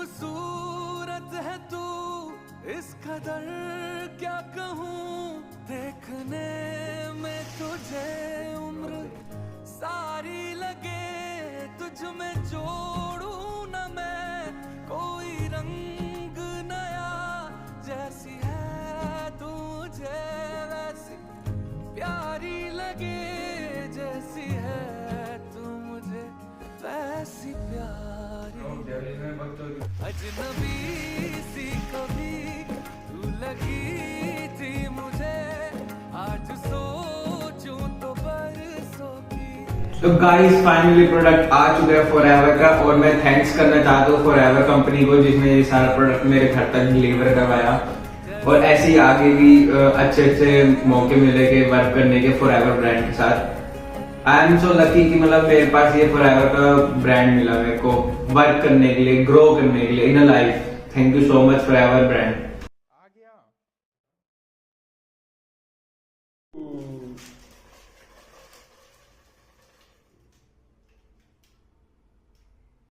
खूबसूरत है तू इस कदर क्या कहूँ, देखने में तुझे उम्र सारी लगे, तुझ में जोड़ू न मैं कोई रंग नया, जैसी है तुझे वैसी प्यारी लगे, जैसी है तू मुझे वैसी प्यारी, अजनबी सी कभी तू लगी थी मुझे, आज सोचूं तो बरसों की। तो गाइस फाइनली प्रोडक्ट आ चुका है फॉरएवर का, और मैं थैंक्स करना चाहता हूँ फॉरएवर कंपनी को जिसने ये सारा प्रोडक्ट मेरे घर तक डिलीवर करवाया, और ऐसे ही आगे भी अच्छे अच्छे मौके मिलेंगे वर्क करने के फॉरएवर ब्रांड के साथ। आई एम सो लकी कि मतलब मेरे पास ये फॉरएवर का ब्रांड मिला मेरे को वर्क करने के लिए, ग्रो करने के लिए in a life. Thank you so much forever brand.